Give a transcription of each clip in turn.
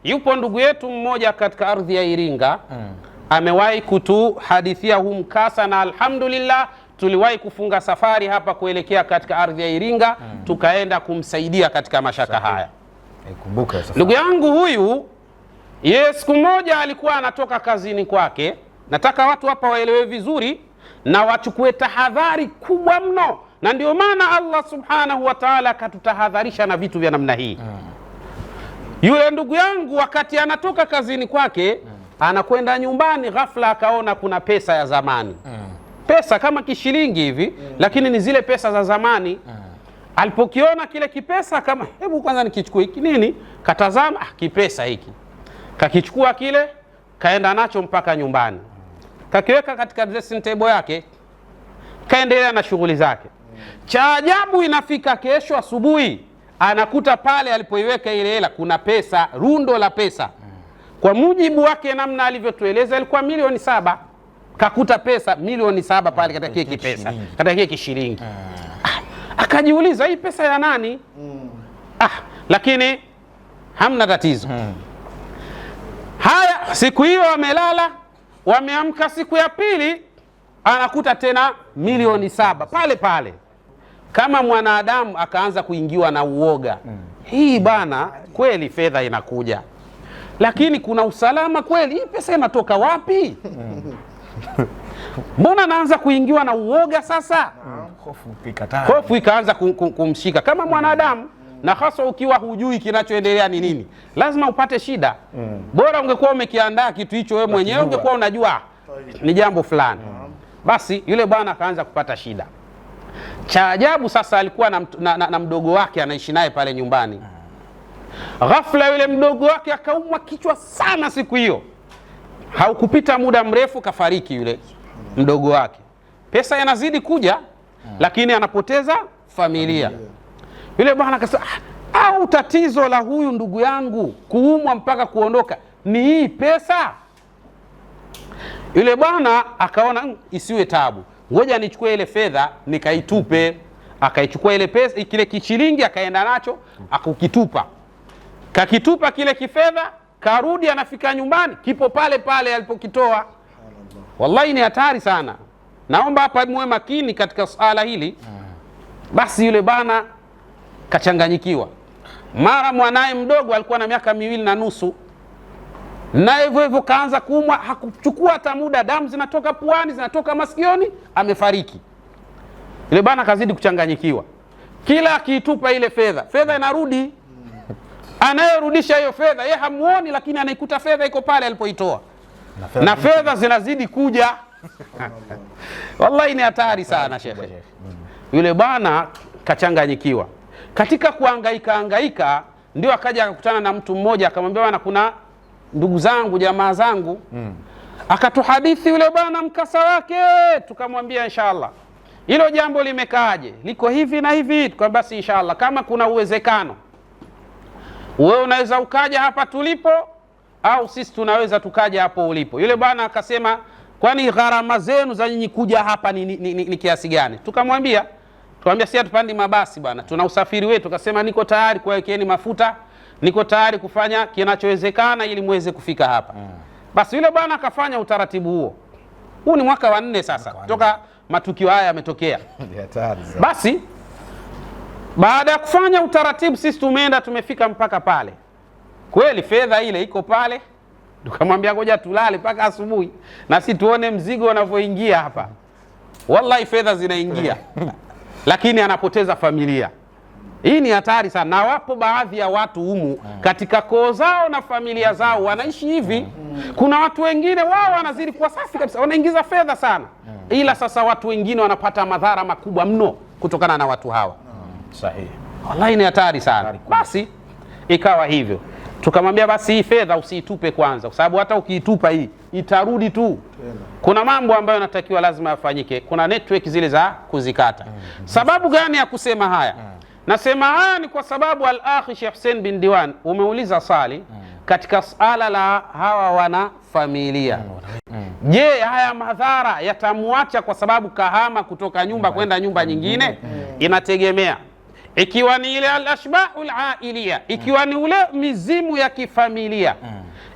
yupo ndugu yetu mmoja katika ardhi ya Iringa amewahi kutuhadithia huu mkasa, na alhamdulillah tuliwahi kufunga safari hapa kuelekea katika ardhi ya Iringa tukaenda kumsaidia katika mashaka haya. Ndugu yangu huyu siku moja alikuwa anatoka kazini kwake. Nataka watu hapa waelewe vizuri na wachukue tahadhari kubwa mno, na ndio maana Allah subhanahu wa ta'ala akatutahadharisha na vitu vya namna hii. Yule ndugu yangu wakati anatoka kazini kwake anakwenda nyumbani, ghafla akaona kuna pesa ya zamani, pesa kama kishilingi hivi, lakini ni zile pesa za zamani. Alipokiona kile kipesa, kama hebu kwanza nikichukue hiki nini, katazama kipesa hiki, kakichukua kile kaenda nacho mpaka nyumbani, kakiweka katika dressing table yake, kaendelea na shughuli zake. Cha ajabu, inafika kesho asubuhi anakuta pale alipoiweka ile hela kuna pesa, rundo la pesa. Kwa mujibu wake namna alivyotueleza ilikuwa milioni 7. Kakuta pesa milioni 7 pale katika kile kipesa, katika kile kishilingi. Akajiuliza hii pesa ya nani? Lakini hamna tatizo. Haya, siku hiyo wamelala, wameamka siku ya pili anakuta tena milioni 7 pale pale. Kama mwanadamu akaanza kuingiwa na uoga. Hii bana, kweli fedha inakuja, lakini kuna usalama kweli? Hii pesa inatoka wapi? Mbona naanza kuingiwa na uoga sasa? Hofu ikaanza kumshika kama mwanadamu, na hasa ukiwa hujui kinachoendelea ni nini, lazima upate shida. Bora ungekuwa umekiandaa kitu hicho wewe mwenyewe, ungekuwa unajua ni jambo fulani. Basi yule bwana akaanza kupata shida. Cha ajabu sasa, alikuwa na mdogo wake anaishi naye pale nyumbani. Ghafla yule mdogo wake akaumwa kichwa sana siku hiyo. Haukupita muda mrefu kafariki yule mdogo wake. Pesa yanazidi kuja, lakini anapoteza familia. Yule bwana akasema, au tatizo la huyu ndugu yangu kuumwa mpaka kuondoka ni hii pesa? Yule bwana akaona isiwe tabu, ngoja nichukue ile fedha nikaitupe. Akaichukua ile pesa, kile kishilingi, akaenda nacho akukitupa. Kakitupa kile kifedha, karudi, anafika nyumbani kipo pale pale alipokitoa. Wallahi ni hatari sana. Naomba hapa muwe makini katika swala hili. Basi yule bana kachanganyikiwa. Mara mwanae mdogo alikuwa na miaka 2.5, na hivyo hivyo kaanza kuumwa. Hakuchukua hata muda, damu zinatoka puani, zinatoka masikioni, amefariki. Yule bana kazidi kuchanganyikiwa. Kila akiitupa ile fedha inarudi. Anayerudisha hiyo fedha yeye hamuoni, lakini anaikuta fedha iko pale alipoitoa, na fedha zinazidi kuja. Wallahi ni hatari sana shekhe. Yule bwana kachanganyikiwa. Katika kuhangaika ndio akaja akakutana na mtu mmoja, akamwambia bwana, kuna ndugu zangu, jamaa zangu. Akatuhadithi yule bwana mkasa wake. Tukamwambia inshallah hilo jambo limekaaje, liko hivi na hivi. Tukamwambia basi inshallah kama kuna uwezekano wewe unaweza ukaja hapa tulipo, au sisi tunaweza tukaja hapo ulipo. Yule bwana akasema, kwani gharama zenu za nyinyi kuja hapa ni kiasi gani? Tukamwambia si hatupandi mabasi bwana, tuna usafiri wetu. Akasema niko tayari kuwekeni mafuta, niko tayari kufanya kinachowezekana ili muweze kufika hapa. Basi yule bwana akafanya utaratibu huo. Huu ni mwaka wa 4 sasa kutoka matukio haya yametokea. Basi baada ya kufanya utaratibu, sisi tumeenda tumefika mpaka pale. Kweli fedha ile iko pale. Tukamwambia ngoja tulale mpaka asubuhi na sisi tuone mzigo unavyoingia hapa. Wallahi fedha zinaingia lakini anapoteza familia. Hii ni hatari sana, na wapo baadhi ya watu humu katika koo zao na familia zao wanaishi hivi. Kuna watu wengine wao wanazidi kuwa safi kabisa, wanaingiza fedha sana, ila sasa watu wengine wanapata madhara makubwa mno kutokana na watu hawa. Sahihi. Wallahi ni hatari sana. Basi ikawa hivyo. Tukamwambia basi hii fedha usiitupe kwanza, kwa sababu hata ukiitupa hii itarudi tu. Kuna mambo ambayo yanatakiwa lazima yafanyike. Kuna network zile za kuzikata. Sababu gani ya kusema haya? Nasema haya ni kwa sababu al-akhi Sheikh Hussein bin Diwan umeuliza swali katika suala la hawa wana familia. Je, haya madhara yatamwacha kwa sababu kahama kutoka nyumba kwenda nyumba nyingine? Inategemea. ikiwa ni ile al-ashbahul ailiya, ikiwa ni ule mizimu ya kifamilia,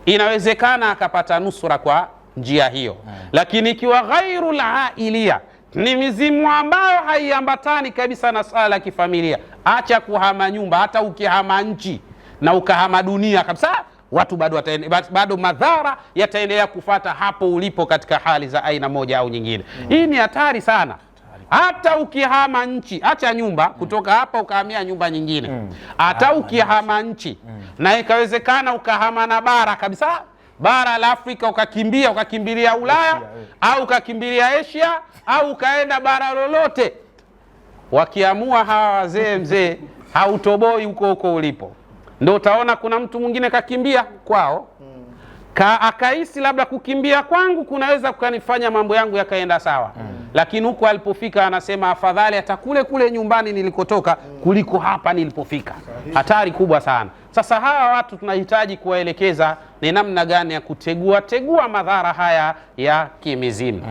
inawezekana akapata nusura kwa njia hiyo. Lakini ikiwa ghairul ailiya, ni mizimu ambayo haiambatani kabisa na sala ya kifamilia, acha kuhama nyumba, hata ukihama nchi na ukahama dunia kabisa, watu bado madhara yataendelea kufata hapo ulipo katika hali za aina moja au nyingine. Hii ni hatari sana. Hata ukihama nchi, acha nyumba, kutoka hapa ukahamia nyumba nyingine, hata ukihama nchi na ikawezekana ukahama na bara kabisa, bara la Afrika, ukakimbilia Ulaya au ukakimbilia Asia au ukaenda bara lolote, wakiamua hawa wazee, mzee hautoboi huko ulipo. Ndio utaona kuna mtu mwingine kakimbia kwao, akahisi labda kukimbia kwangu kunaweza kukanifanya mambo yangu yakaenda sawa. Lakini huko alipofika anasema afadhali hata kule nyumbani nilikotoka kuliko hapa nilipofika. Hatari kubwa sana. Sasa hawa watu tunahitaji kuwaelekeza ni namna gani ya kutegua madhara haya ya kimizimu.